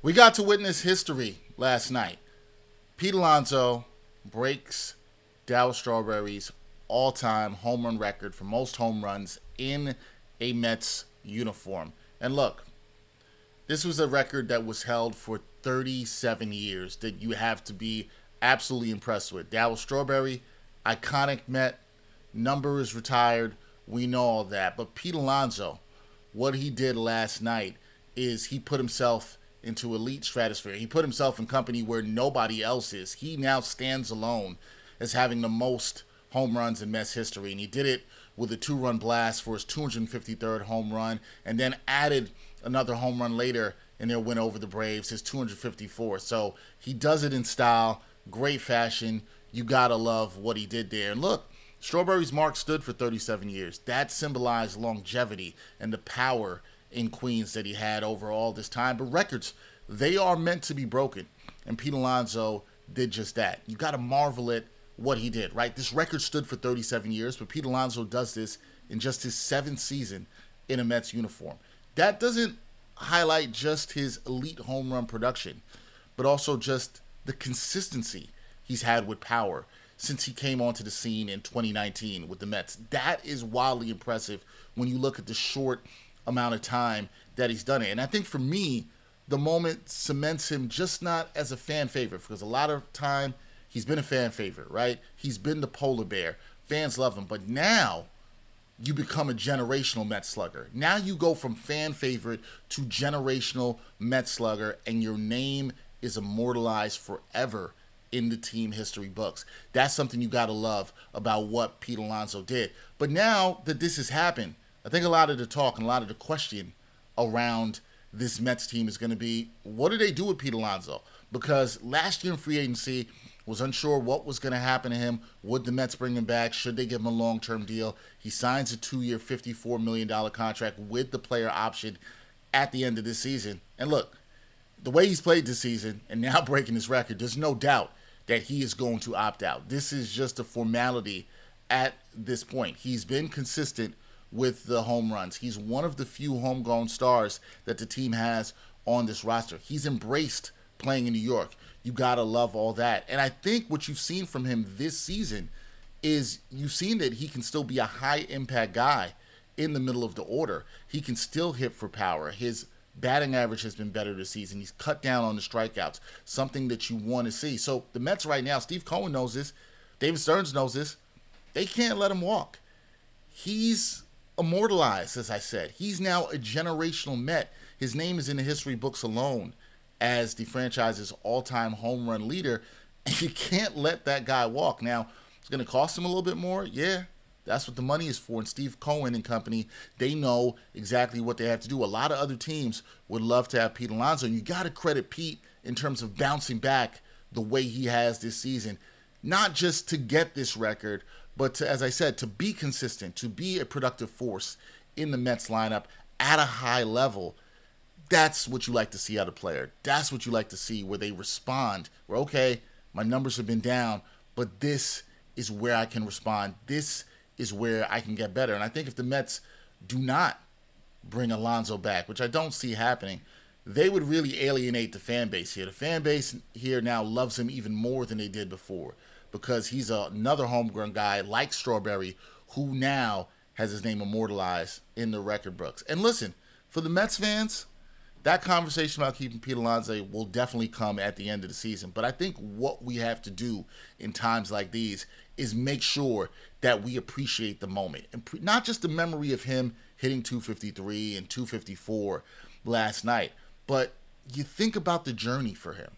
We got to witness history last night. Pete Alonso breaks Darryl Strawberry's all-time home run record for most home runs in a Mets uniform. And look, this was a record that was held for 37 years that you have to be absolutely impressed with. Darryl Strawberry, iconic Met, number is retired. We know all that. But Pete Alonso, what he did last night is he put himself into elite stratosphere. He put himself in company where nobody else is. He now stands alone as having the most home runs in Mets history, and he did it with a two-run blast for his 253rd home run, and then added another home run later in their win over the Braves, his 254th. So he does it in style, great fashion. You gotta love what he did there. And look, Strawberry's mark stood for 37 years. That symbolized longevity and the power in Queens that he had over all this time. But records, they are meant to be broken. And Pete Alonso did just that. You got to marvel at what he did, right? This record stood for 37 years, but Pete Alonso does this in just his 7th season in a Mets uniform. That doesn't highlight just his elite home run production, but also just the consistency he's had with power since he came onto the scene in 2019 with the Mets. That is wildly impressive when you look at the short amount of time that he's done it. And I think for me, the moment cements him just not as a fan favorite, because a lot of time he's been a fan favorite, right? He's been the polar bear. Fans love him. But now you become a generational Mets slugger. Now you go from fan favorite to generational Mets slugger, and your name is immortalized forever in the team history books. That's something you got to love about what Pete Alonso did. But now that this has happened, I think a lot of the talk and a lot of the question around this Mets team is going to be, what do they do with Pete Alonso? Because last year in free agency was unsure what was going to happen to him. Would the Mets bring him back? Should they give him a long-term deal? He signs a 2-year, $54 million contract with the player option at the end of this season. And look, the way he's played this season and now breaking his record, there's no doubt that he is going to opt out. This is just a formality at this point. He's been consistent with the home runs. He's one of the few homegrown stars that the team has on this roster. He's embraced playing in New York. You gotta love all that. And I think what you've seen from him this season is you've seen that he can still be a high impact guy in the middle of the order. He can still hit for power. His batting average has been better this season. He's cut down on the strikeouts, something that you want to see. So the Mets right now, Steve Cohen knows this, David Stearns knows this, they can't let him walk. He's immortalized, as I said. He's now a generational Met. His name is in the history books alone as the franchise's all-time home run leader, and you can't let that guy walk. Now, it's going to cost him a little bit more. Yeah, that's what the money is for. And Steve Cohen and company, they know exactly what they have to do. A lot of other teams would love to have Pete Alonso, and you got to credit Pete in terms of bouncing back the way he has this season, not just to get this record, but to, as I said, to be consistent, to be a productive force in the Mets lineup at a high level. That's what you like to see out of a player. That's what you like to see, where they respond. Where, okay, my numbers have been down, but this is where I can respond. This is where I can get better. And I think if the Mets do not bring Alonso back, which I don't see happening, they would really alienate the fan base here. The fan base here now loves him even more than they did before, because he's another homegrown guy like Strawberry who now has his name immortalized in the record books. And listen, for the Mets fans, that conversation about keeping Pete Alonso will definitely come at the end of the season. But I think what we have to do in times like these is make sure that we appreciate the moment. And not just the memory of him hitting 253 and 254 last night, but you think about the journey for him,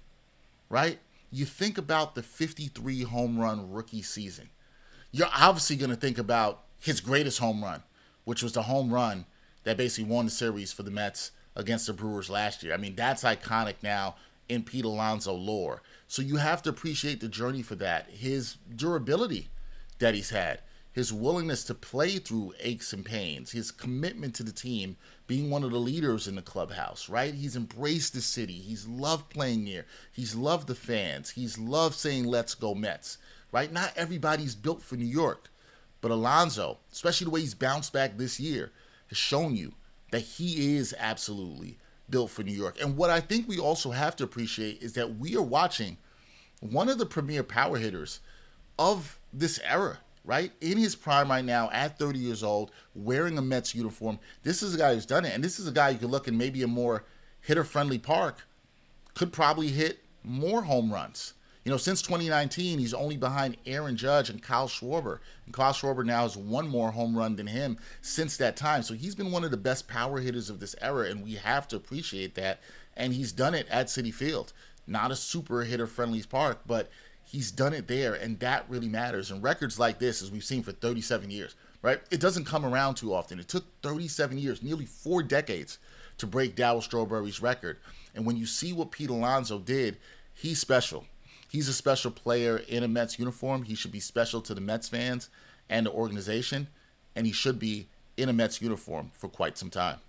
right? You think about the 53 home run rookie season. You're obviously going to think about his greatest home run, which was the home run that basically won the series for the Mets against the Brewers last year. I mean, that's iconic now in Pete Alonso lore. So you have to appreciate the journey for that. His durability that he's had, his willingness to play through aches and pains, his commitment to the team, being one of the leaders in the clubhouse, right? He's embraced the city. He's loved playing here. He's loved the fans. He's loved saying, let's go Mets, right? Not everybody's built for New York, but Alonso, especially the way he's bounced back this year, has shown you that he is absolutely built for New York. And what I think we also have to appreciate is that we are watching one of the premier power hitters of this era, right? In his prime right now, at 30 years old, wearing a Mets uniform. This is a guy who's done it. And this is a guy you could look in maybe a more hitter-friendly park, could probably hit more home runs. You know, since 2019, he's only behind Aaron Judge and Kyle Schwarber. And Kyle Schwarber now has one more home run than him since that time. So he's been one of the best power hitters of this era, and we have to appreciate that. And he's done it at Citi Field. Not a super hitter-friendly park, but he's done it there, and that really matters. And records like this, as we've seen for 37 years, right? It doesn't come around too often. It took 37 years, nearly 4 decades, to break Darryl Strawberry's record. And when you see what Pete Alonso did, he's special. He's a special player in a Mets uniform. He should be special to the Mets fans and the organization, and he should be in a Mets uniform for quite some time.